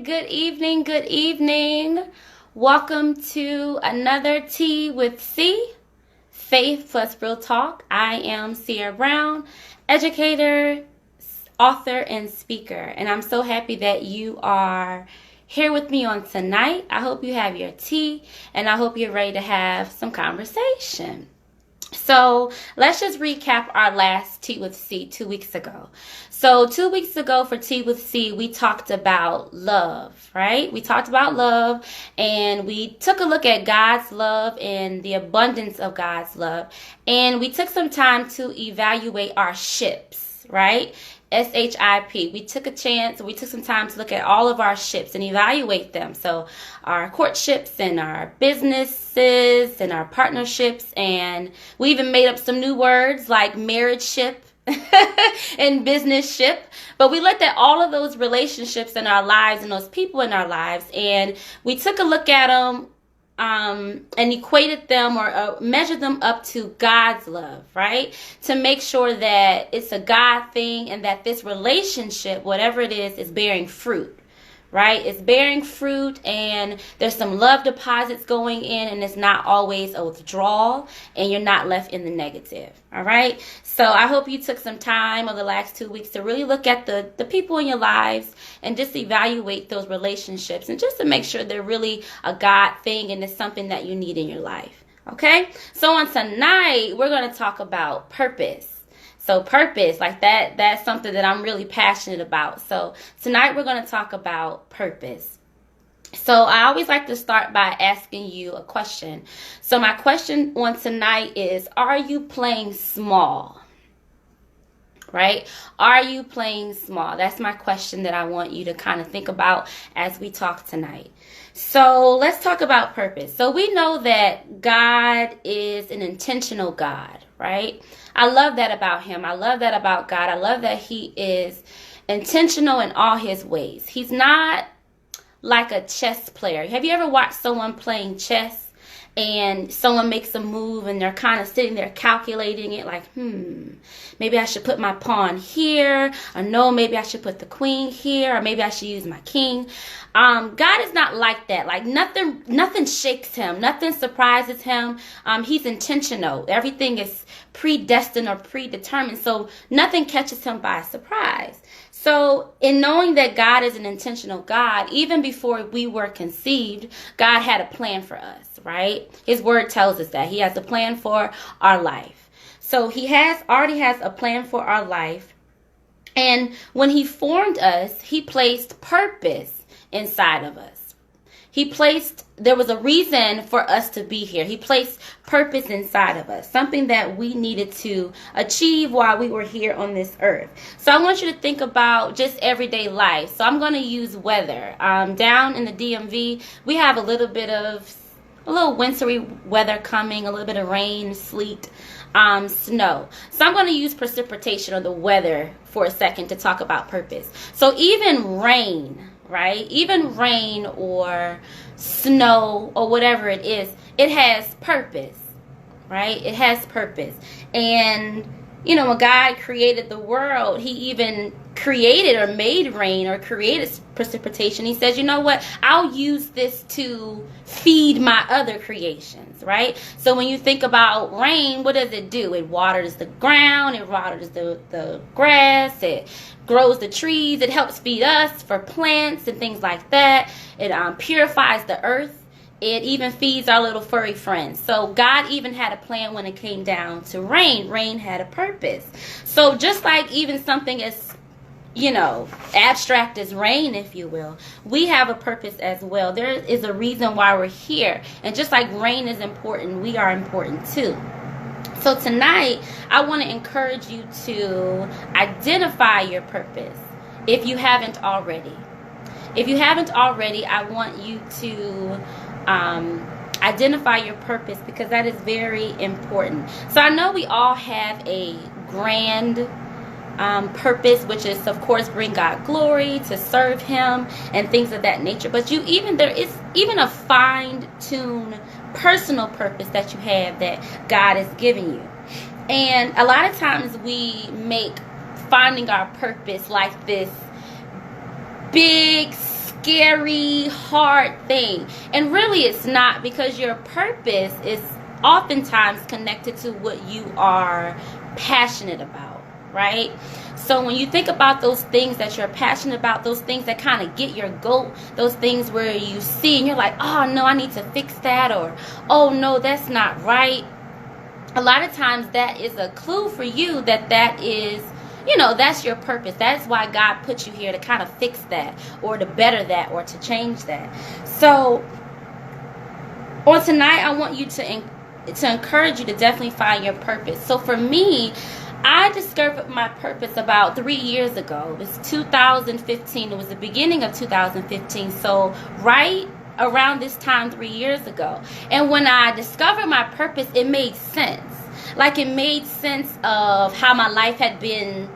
good evening, good evening. Welcome to another Tea with C, Faith plus Real Talk. I am Sierra Brown, educator, author, and speaker, and I'm so happy that you are here with me on tonight. I hope you have your tea, and I hope you're ready to have some conversation. So let's just recap our last Tea with C 2 weeks ago. So 2 weeks ago for Tea with C, we talked about love, right? We talked about love, and we took a look at God's love and the abundance of God's love. And we took some time to evaluate our ships, right? SHIP. We took some time to look at all of our ships and evaluate them. So our courtships and our businesses and our partnerships, and we even made up some new words like marriage ship and business ship. But we looked at all of those relationships in our lives and those people in our lives, and we took a look at them and equated them or measured them up to God's love, right? To make sure that it's a God thing and that this relationship, whatever it is bearing fruit, right? It's bearing fruit, and there's some love deposits going in, and it's not always a withdrawal, and you're not left in the negative, all right? So I hope you took some time over the last 2 weeks to really look at the people in your lives and just evaluate those relationships, and just to make sure they're really a God thing and it's something that you need in your life, okay? So on tonight, we're going to talk about purpose. So purpose, like that's something that I'm really passionate about. So tonight we're going to talk about purpose. So I always like to start by asking you a question. So my question on tonight is, are you playing small? Right? Are you playing small? That's my question that I want you to kind of think about as we talk tonight. So let's talk about purpose. So we know that God is an intentional God, right? I love that about him. I love that about God. I love that he is intentional in all his ways. He's not like a chess player. Have you ever watched someone playing chess and someone makes a move and they're kind of sitting there calculating it like, maybe I should put my pawn here, or no, maybe I should put the queen here, or maybe I should use my king. God is not like that. Like nothing shakes him. Nothing surprises him. He's intentional. Everything is predestined or predetermined. So nothing catches him by surprise. So in knowing that God is an intentional God, even before we were conceived, God had a plan for us, right? His word tells us that he has a plan for our life. So he already has a plan for our life. And when he formed us, he placed purpose inside of us. There was a reason for us to be here. He placed purpose inside of us, something that we needed to achieve while we were here on this earth. So I want you to think about just everyday life. So I'm going to use weather. Down in the DMV, we have a little wintry weather coming, a little bit of rain, sleet, snow. So I'm going to use precipitation or the weather for a second to talk about purpose. So even rain, right? Even rain or snow or whatever it is, it has purpose, right? It has purpose. And, when God created the world, he even created or made rain or created precipitation. He says, you know what? I'll use this to feed my other creations, right? So when you think about rain, what does it do? It waters the ground. It waters the grass. It grows the trees. It helps feed us for plants and things like that. It purifies the earth. It even feeds our little furry friends. So God even had a plan when it came down to rain. Rain had a purpose. So just like even something as, abstract as rain, if you will, we have a purpose as well. There is a reason why we're here. And just like rain is important, we are important too. So tonight, I want to encourage you to identify your purpose if you haven't already. If you haven't already, I want you to identify your purpose, because that is very important. So I know we all have a grand purpose, which is, of course, bring God glory, to serve him, and things of that nature. But there is even a fine-tuned personal purpose that you have that God has given you. And a lot of times we make finding our purpose like this big scary, hard thing. And really it's not, because your purpose is oftentimes connected to what you are passionate about, right? So when you think about those things that you're passionate about, those things that kind of get your goat, those things where you see and you're like, oh no, I need to fix that, or oh no, that's not right. A lot of times that is a clue for you that is, that's your purpose. That's why God put you here, to kind of fix that, or to better that, or to change that. So on tonight, I want you to encourage you to definitely find your purpose. So for me, I discovered my purpose about 3 years ago. It was 2015. It was the beginning of 2015. So right around this time 3 years ago. And when I discovered my purpose, it made sense. Like, it made sense of how my life had been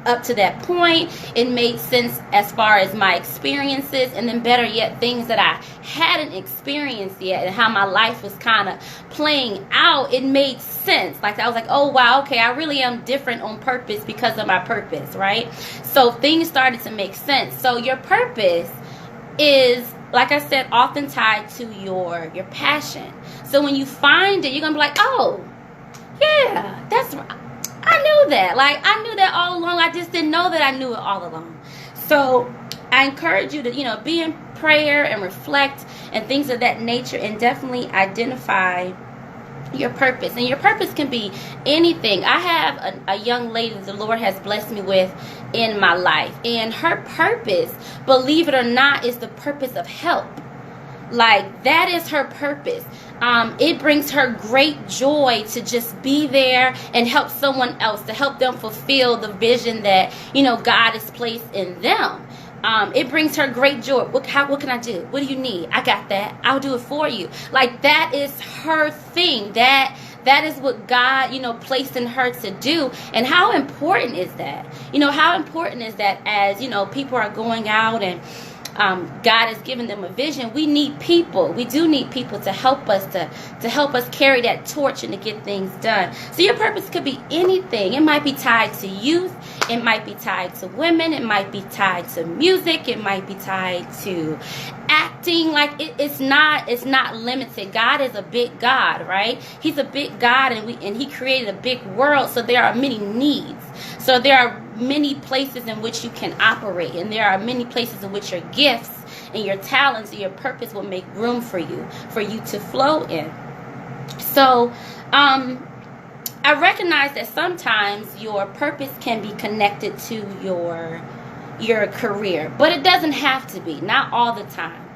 up to that point. It made sense as far as my experiences, and then better yet, things that I hadn't experienced yet, and how my life was kind of playing out. It made sense. Like, I was like, oh wow, okay, I really am different on purpose because of my purpose, right? So things started to make sense. So your purpose is, like I said, often tied to your passion. So when you find it, you're gonna be like, oh yeah, that's right, I knew that. Like, I knew that all along. I just didn't know that I knew it all along. So I encourage you to, be in prayer and reflect and things of that nature, and definitely identify your purpose. And your purpose can be anything. I have a young lady that the Lord has blessed me with in my life, and her purpose, believe it or not, is the purpose of help. Like, that is her purpose. It brings her great joy to just be there and help someone else, to help them fulfill the vision that, God has placed in them. It brings her great joy. What can I do? What do you need? I got that. I'll do it for you. Like, that is her thing. That is what God, placed in her to do. And how important is that? How important is that as, people are going out and God has given them a vision. We need people. We do need people to help us, to help us carry that torch and to get things done. So your purpose could be anything. It might be tied to youth. It might be tied to women. It might be tied to music. It might be tied to acting. Like, it's not limited. God is a big God, right? He's a big God, and He created a big world. So there are many needs. So there are many places in which you can operate, and there are many places in which your gifts and your talents and your purpose will make room for you to flow in. So I recognize that sometimes your purpose can be connected to your career, but it doesn't have to be. Not all the time.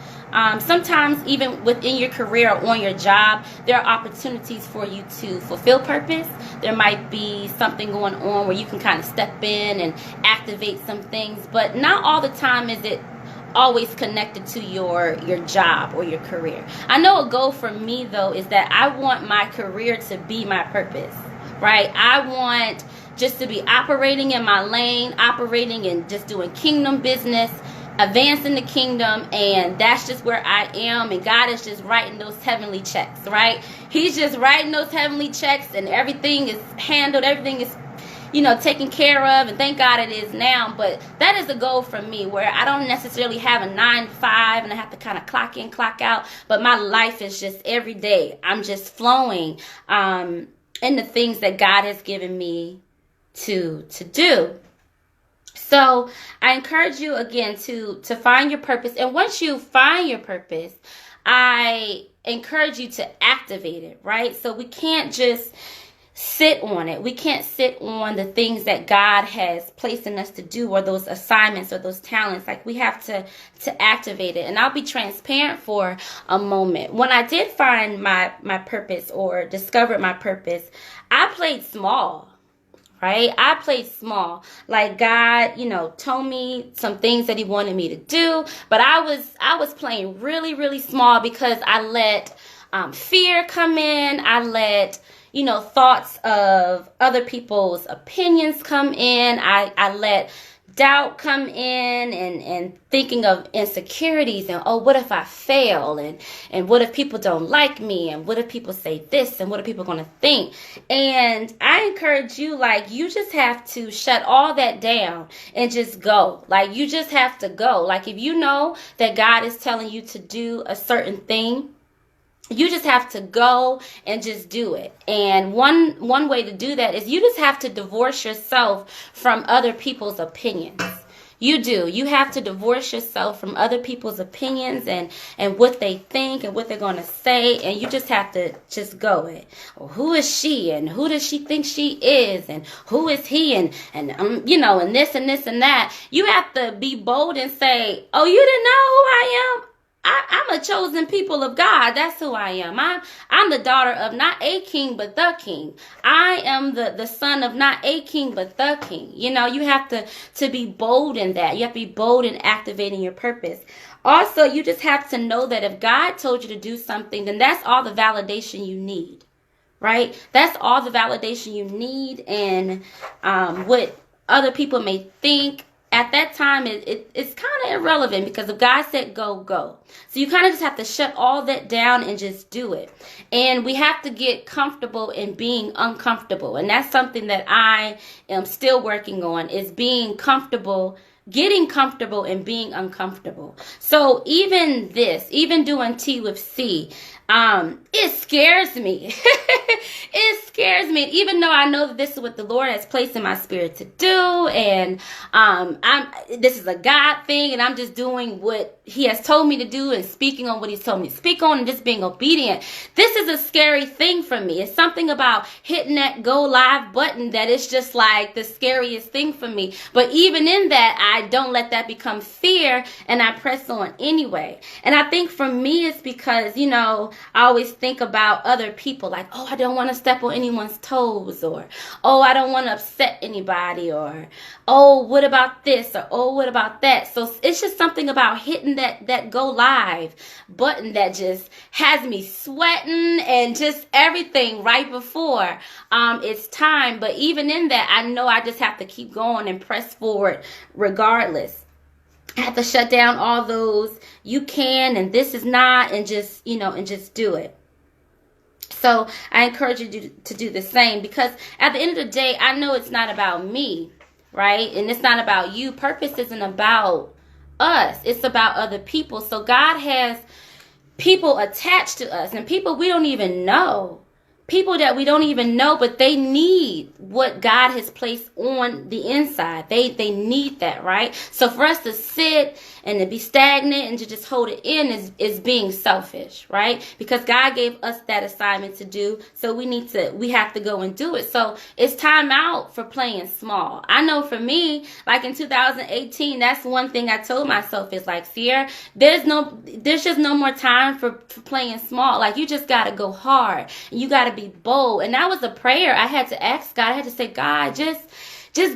Sometimes even within your career or on your job, there are opportunities for you to fulfill purpose. There might be something going on where you can kind of step in and activate some things, but not all the time is it always connected to your job or your career. I know a goal for me, though, is that I want my career to be my purpose, right? I want just to be operating in my lane, operating and just doing kingdom business, advancing the kingdom, and that's just where I am, and God is just writing those heavenly checks, right? He's just writing those heavenly checks, and everything is handled, everything is taken care of, and thank God it is now. But that is the goal for me, where I don't necessarily have a 9 to 5 and I have to kind of clock in, clock out, but my life is just every day I'm just flowing in the things that God has given me to do. So I encourage you again to find your purpose. And once you find your purpose, I encourage you to activate it, right? So we can't just sit on it. We can't sit on the things that God has placed in us to do, or those assignments or those talents. Like, we have to activate it. And I'll be transparent for a moment. When I did find my purpose or discovered my purpose, I played small. Right? I played small. Like, God, told me some things that He wanted me to do, but I was playing really, really small, because I let fear come in. I let thoughts of other people's opinions come in. I let doubt come in and thinking of insecurities and, oh, what if I fail? And what if people don't like me? And what if people say this? And what are people going to think? And I encourage you, like, you just have to shut all that down and just go. Like, you just have to go. Like, if you know that God is telling you to do a certain thing, you just have to go and just do it. And one way to do that is you just have to divorce yourself from other people's opinions. You do. You have to divorce yourself from other people's opinions and what they think and what they're going to say. And you just have to just go it. Well, who is she? And who does she think she is? And who is he? And this and this and that. You have to be bold and say, oh, you didn't know who I am? I'm a chosen people of God. That's who I am. I'm the daughter of not a king, but the king. I am the son of not a king, but the king. You know, you have to be bold in that. You have to be bold in activating your purpose. Also, you just have to know that if God told you to do something, then that's all the validation you need, right? That's all the validation you need. And what other people may think at that time, it's kind of irrelevant, because if God said go, go. So you kind of just have to shut all that down and just do it. And we have to get comfortable in being uncomfortable. And that's something that I am still working on, is being comfortable, getting comfortable and being uncomfortable. So even doing Tea with C, it scares me. It scares me. Even though I know that this is what the Lord has placed in my spirit to do, and this is a God thing, and I'm just doing what He has told me to do and speaking on what He's told me to speak on and just being obedient. This is a scary thing for me. It's something about hitting that go live button that is just like the scariest thing for me. But even in that, I don't let that become fear, and I press on anyway. And I think for me, it's because, I always think about other people, like, oh, I don't want to step on anyone's toes, or, oh, I don't want to upset anybody, or, oh, what about this, or, oh, what about that? So it's just something about hitting that go live button that just has me sweating and just everything right before it's time. But even in that, I know I just have to keep going and press forward regardless. I have to shut down all those you can and this is not, and just, and just do it. So I encourage you to do the same, because at the end of the day, I know it's not about me, right? And it's not about you. Purpose isn't about us. It's about other people. So God has people attached to us, and people we don't even know. People that we don't even know, but they need what God has placed on the inside. They need that, right? So for us to sit and to be stagnant and to just hold it in is being selfish, right? Because God gave us that assignment to do, so we have to go and do it. So it's time out for playing small. I know for me, like in 2018, that's one thing I told myself is like, Sierra, there's just no more time for playing small. Like, you just got to go hard, and you got to be bold. And that was a prayer I had to ask God. I had to say, God, just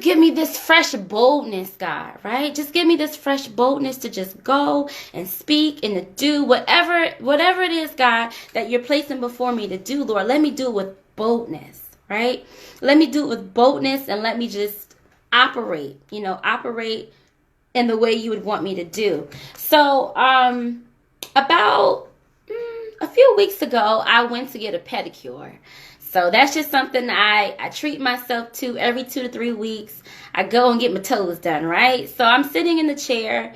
give me this fresh boldness, God, right? Just give me this fresh boldness to just go and speak and to do whatever it is, God, that you're placing before me to do, Lord. Let me do it with boldness, right? Let me do it with boldness, and let me just operate in the way you would want me to do. So, about a few weeks ago, I went to get a pedicure. So that's just something I treat myself to every 2 to 3 weeks. I go and get my toes done, right? So I'm sitting in the chair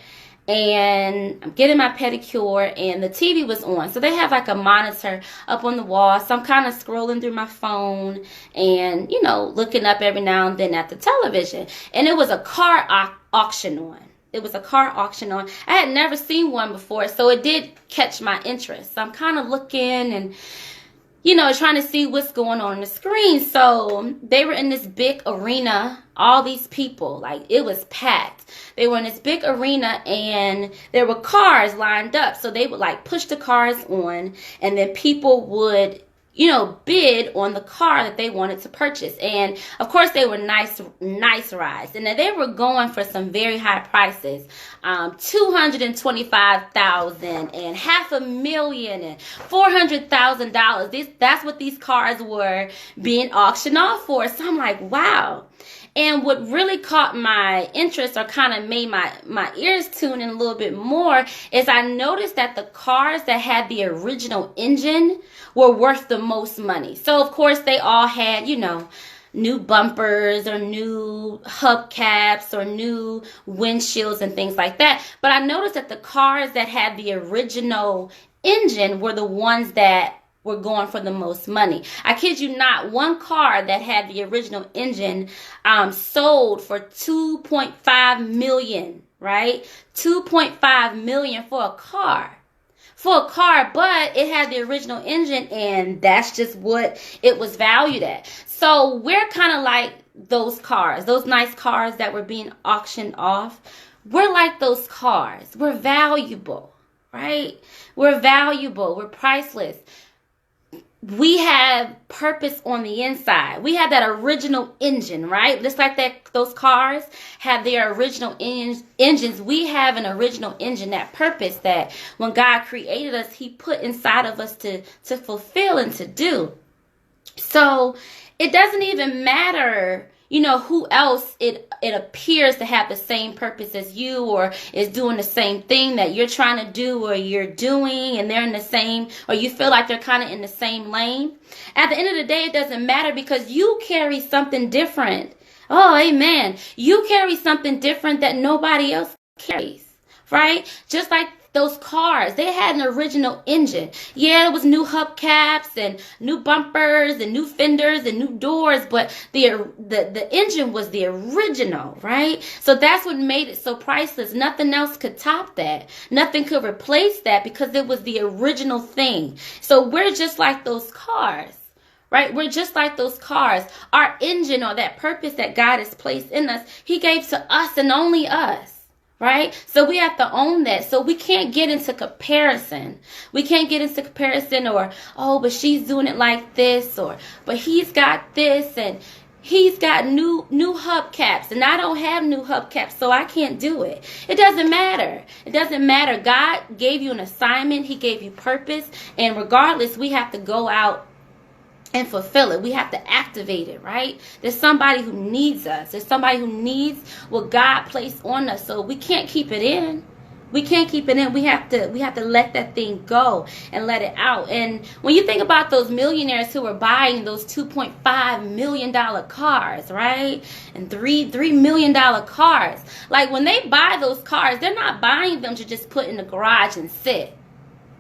and I'm getting my pedicure, and the TV was on. So they have like a monitor up on the wall. So I'm kind of scrolling through my phone and, looking up every now and then at the television. And it was a car auction on. It was a car auction on. I had never seen one before, so it did catch my interest. So I'm kind of looking and, trying to see what's going on the screen. So they were in this big arena, all these people, like it was packed. They were in this big arena, and there were cars lined up. So they would like push the cars on, and then people would bid on the car that they wanted to purchase. And of course they were nice rides, and they were going for some very high prices, $225,000 and $500,000 and $400,000. That's what these cars were being auctioned off for. So I'm like, wow. And what really caught my interest or kind of made my ears tune in a little bit more is I noticed that the cars that had the original engine were worth the most money. So, of course, they all had, new bumpers or new hubcaps or new windshields and things like that. But I noticed that the cars that had the original engine were the ones that were going for the most money. I kid you not, one car that had the original engine sold for $2.5 million, right? $2.5 million for a car. But it had the original engine, and that's just what it was valued at. So we're kind of like those cars, those nice cars that were being auctioned off. We're like those cars. We're valuable, right? We're valuable. We're priceless. We have purpose on the inside. We have that original engine, right? Just like those cars have their original engines. We have an original engine, that purpose that when God created us, he put inside of us to fulfill and to do. So it doesn't even matter, who else it appears to have the same purpose as you or is doing the same thing that you're trying to do or you're doing, and they're in the same, or you feel like they're kind of in the same lane. At the end of the day, it doesn't matter because you carry something different. Oh, amen. You carry something different that nobody else carries, right? Just like those cars, they had an original engine. Yeah, it was new hubcaps and new bumpers and new fenders and new doors, but the engine was the original, right? So that's what made it so priceless. Nothing else could top that. Nothing could replace that because it was the original thing. So we're just like those cars. Right? We're just like those cars. Our engine, or that purpose that God has placed in us, he gave to us and only us. Right? So we have to own that. So we can't get into comparison. We can't get into comparison or, oh, but she's doing it like this, or, but he's got this and he's got new hubcaps and I don't have new hubcaps, so I can't do it. It doesn't matter. It doesn't matter. God gave you an assignment. He gave you purpose. And regardless, we have to go out and fulfill it. We have to activate it, right? There's somebody who needs us. There's somebody who needs what God placed on us. So we can't keep it in. We can't keep it in. We have to let that thing go and let it out. And when you think about those millionaires who were buying those $2.5 million cars, right? And $3 million cars. Like when they buy those cars, they're not buying them to just put in the garage and sit.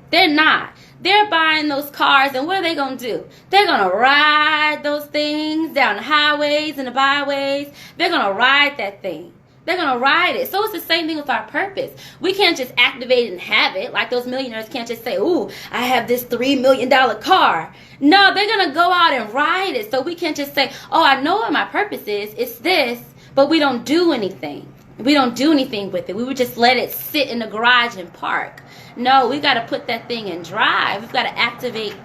They're not. They're buying those cars, and what are they going to do? They're going to ride those things down the highways and the byways. They're going to ride that thing. They're going to ride it. So it's the same thing with our purpose. We can't just activate it and have it. Like those millionaires can't just say, ooh, I have this $3 million car. No, they're going to go out and ride it. So we can't just say, oh, I know what my purpose is. It's this, but we don't do anything. We don't do anything with it. We would just let it sit in the garage and park. No, we got to put that thing in drive. We've got to activate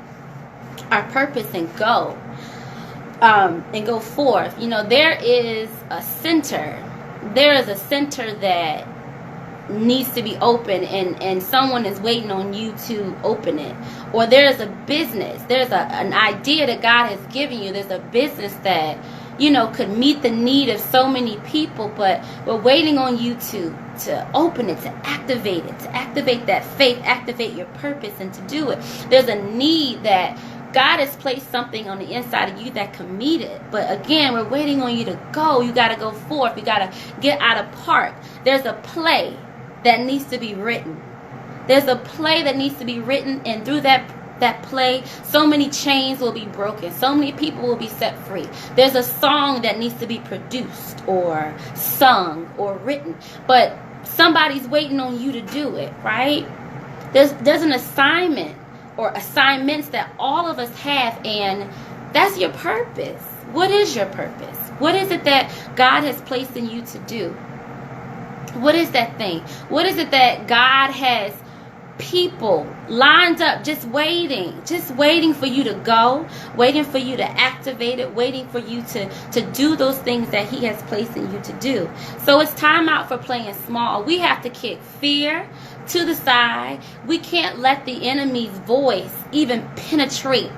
our purpose and go forth. There is a center. There is a center that needs to be open, and someone is waiting on you to open it. Or there's a business. There's an idea that God has given you. There's a business that could meet the need of so many people, but we're waiting on you to open it, to activate that faith, activate your purpose, and to do it. There's a need that God has placed something on the inside of you that can meet it. But again, we're waiting on you to go. You got to go forth. You got to get out of park. There's a play that needs to be written. There's a play that needs to be written, and through that play, so many chains will be broken. So many people will be set free. There's a song that needs to be produced or sung or written, but somebody's waiting on you to do it, right? There's an assignment or assignments that all of us have, and that's your purpose. What is your purpose? What is it that God has placed in you to do? What is that thing? What is it that God has people lined up just waiting for you to go, waiting for you to activate it, waiting for you to do those things that he has placed in you to do? So it's time out for playing small. We have to kick fear to the side. We can't let the enemy's voice even penetrate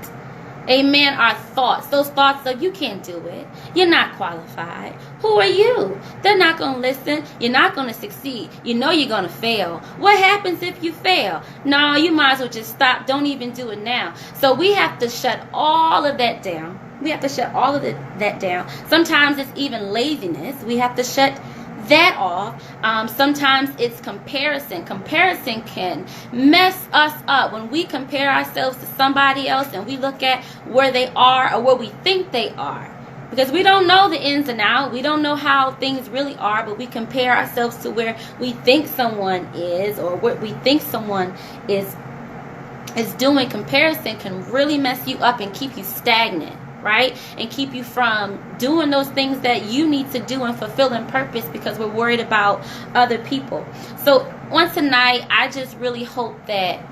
Amen. Our thoughts, those thoughts of you can't do it. You're not qualified. Who are you? They're not going to listen. You're not going to succeed. You know you're going to fail. What happens if you fail? No, you might as well just stop. Don't even do it now. So we have to shut all of that down. We have to shut all of that down. Sometimes it's even laziness. We have to shut that off. Sometimes it's comparison. Comparison can mess us up when we compare ourselves to somebody else and we look at where they are or where we think they are. Because we don't know the ins and outs. We don't know how things really are, but we compare ourselves to where we think someone is or what we think someone is doing. Comparison can really mess you up and keep you stagnant, right? And keep you from doing those things that you need to do and fulfilling purpose because we're worried about other people. So on tonight, I just really hope that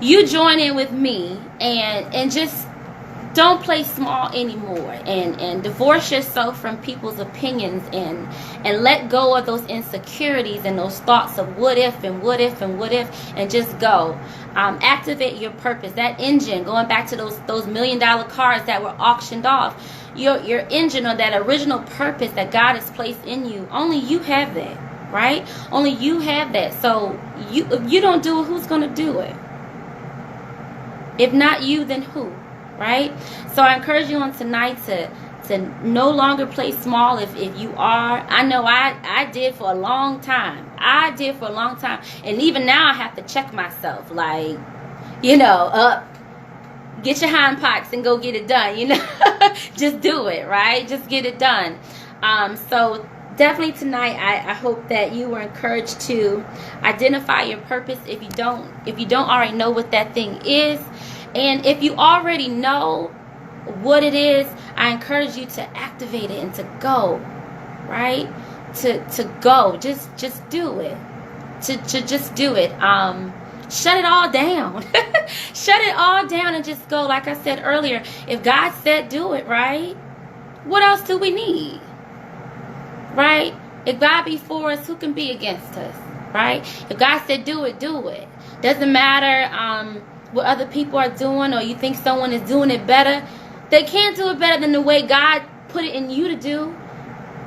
you join in with me and just don't play small anymore and divorce yourself from people's opinions and let go of those insecurities and those thoughts of what if and what if and what if and just go. Activate your purpose. That engine, going back to those $1 million cars that were auctioned off, your engine or that original purpose that God has placed in you, only you have that, right? Only you have that. So if you don't do it, who's going to do it? If not you, then who? Right? So I encourage you on tonight to no longer play small if you are. I know I did for a long time. And even now I have to check myself. Like, get your hind parts and go get it done. Just do it, right? Just get it done. So definitely tonight I hope that you were encouraged to identify your purpose if you don't already know what that thing is. And if you already know what it is, I encourage you to activate it and to go, right? To go. Just do it. To just do it. Shut it all down. Shut it all down and just go. Like I said earlier, if God said do it, right? What else do we need? Right? If God be for us, who can be against us? Right? If God said do it, do it. Doesn't matter what other people are doing or you think someone is doing it better. They can't do it better than the way God put it in you to do.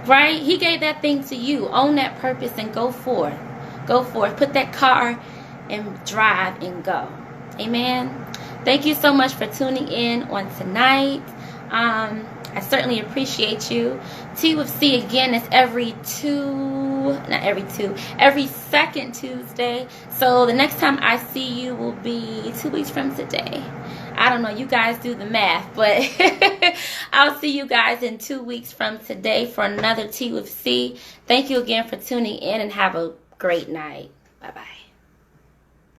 Right? He gave that thing to you. Own that purpose and go forth. Go forth. Put that car and drive and go. Amen. Thank you so much for tuning in on tonight. I certainly appreciate you. Tea with C again is every second Tuesday. So the next time I see you will be 2 weeks from today. I don't know, you guys do the math, but I'll see you guys in 2 weeks from today for another Tea with C. Thank you again for tuning in and have a great night. Bye-bye.